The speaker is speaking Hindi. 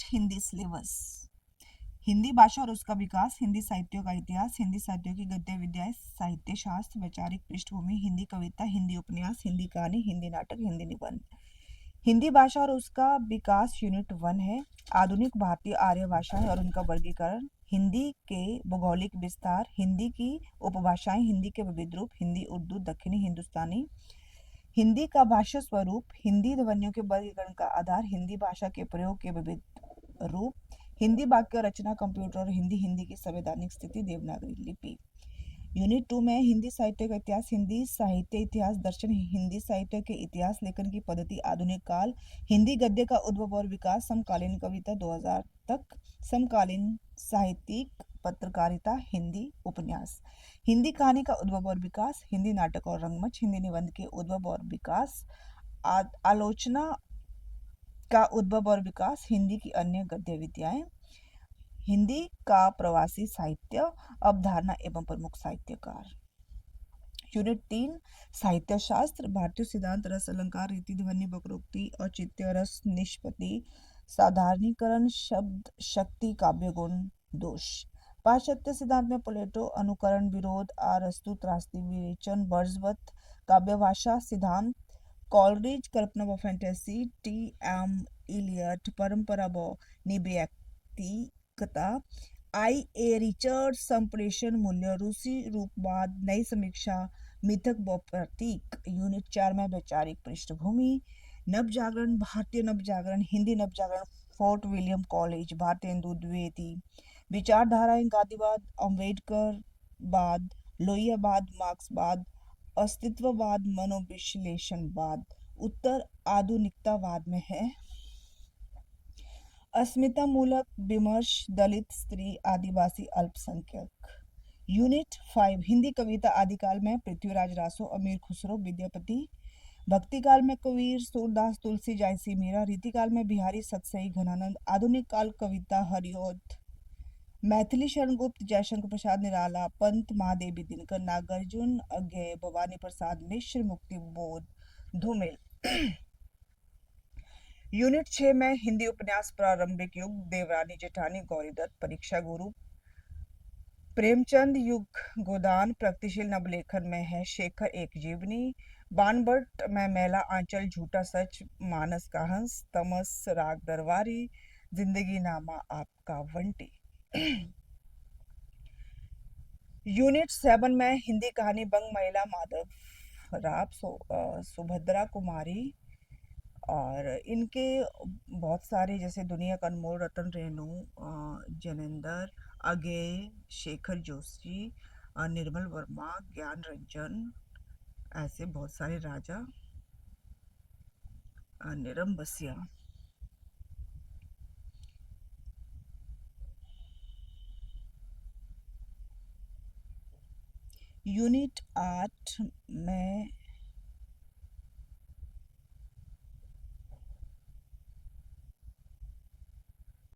Unit Hindi syllabus. हिंदी भाषा और उसका विकास, हिंदी साहित्य का इतिहास, हिंदी साहित्य की गद्य विद्याएं, साहित्य शास्त्र, वैचारिक पृष्ठभूमि, हिंदी कविता, हिंदी उपन्यास, हिंदी कहानी, हिंदी नाटक, हिंदी निबंध। हिंदी भाषा और उसका विकास यूनिट 1 है। आधुनिक भारतीय आर्य भाषाएं और उनका वर्गीकरण, हिंदी के भौगोलिक विस्तार, हिंदी की उपभाषाएं, हिंदी के विविध रूप, हिंदी, उर्दू, दक्षिणी हिंदुस्तानी, हिंदी का भाषा स्वरूप, हिंदी ध्वनियों के वर्गीकरण का आधार, हिंदी भाषा के प्रयोग के विविध रूप, हिंदी वाक्य रचना, कंप्यूटर और हिंदी, हिंदी की संवैधानिक स्थिति, देवनागरी लिपि। यूनिट 2 में हिंदी साहित्य का इतिहास, हिंदी साहित्य इतिहास दर्शन, हिंदी साहित्य के इतिहास, लेखन की पद्धति, आधुनिक काल, हिंदी गद्य का उद्भव और विकास, समकालीन कविता 2000 तक, समकालीन साहित्यिक पत्रकारिता, हिंदी उपन्यास, हिंदी कहानी का उद्भव और विकास, हिंदी नाटक और रंगमंच, हिंदी निबंध के उद्भव और विकास, आलोचना का उद्भव और विकास, हिंदी की अन्य गद्य विद्याएं, हिंदी का प्रवासी साहित्य, अवधारणा एवं प्रमुख साहित्यकार। यूनिट 3 साहित्य शास्त्र, भारतीय सिद्धांत, रस अलंकार, रीति ध्वनि, वक्रोक्ति, औचित्य, रस निष्पत्ति, साधारणीकरण, शब्द शक्ति, काव्य गुण, दोष। पाश्चात्य सिद्धांत में प्लेटो, अनुकरण, विरोध, अरस्तु, त्रास्ती, विवेचन, वर्ड्सवर्थ, काव्य भाषा सिद्धांत, कॉलरिज, कल्पना व फैंटेसी, टी एम इलियट, परंपरा व निव्यक्तिकता, आई ए रिचर्ड, संप्रेषण मूल्य, रूसी रूपवाद, नई समीक्षा, मिथक व प्रतीक। यूनिट 4 में वैचारिक पृष्ठभूमि, नवजागरण, भारतीय नवजागरण, हिंदी नवजागरण, फोर्ट विलियम कॉलेज, भारतीय हिंदू द्विवेदी, विचारधाराएं, गांधीवाद, अम्बेडकरवाद, लोहियावाद, मार्क्सवाद, अस्तित्ववाद, मनोविश्लेषणवाद। उत्तर आधुनिकतावाद में है अस्मिता मूलक विमर्श, दलित, स्त्री, आदिवासी, अल्पसंख्यक। यूनिट 5 हिंदी कविता, आदिकाल में पृथ्वीराज रासो, अमीर खुसरो, विद्यापति, भक्तिकाल में कबीर, सूरदास, तुलसी, जायसी, मीरा, रीतिकाल में बिहारी, सतसई, घनानंद, आधुनिक काल कविता, हरिओद, मैथिली, शरण गुप्त, जयशंकर प्रसाद निराला, पंत, महादेवी दिनकर, नागार्जुन, अज्ञेय, भवानी प्रसाद मिश्र, मुक्ति बोध, धूमिल। यूनिट 6 में हिंदी उपन्यास, प्रारंभिक युग, देवरानी जेठानी, गौरीदत्त, परीक्षा गुरु, प्रेमचंद युग, गोदान, प्रगतिशील नवलेखन में है शेखर एक जीवनी, बानभट्ट में मेला आंचल, झूठा सच, मानस का हंस, तमस, राग दरबारी, जिंदगी नामा आपका वंटी। यूनिट 7 में हिंदी कहानी, बंग महिला, माधव राव, सुभद्रा कुमारी, और इनके बहुत सारे जैसे दुनिया का अनमोल, रतन, रेणु, जनेंद्र, अगेय, शेखर जोशी, निर्मल वर्मा, ज्ञान रंजन, ऐसे बहुत सारे राजा, निरम बसिया। यूनिट 8 में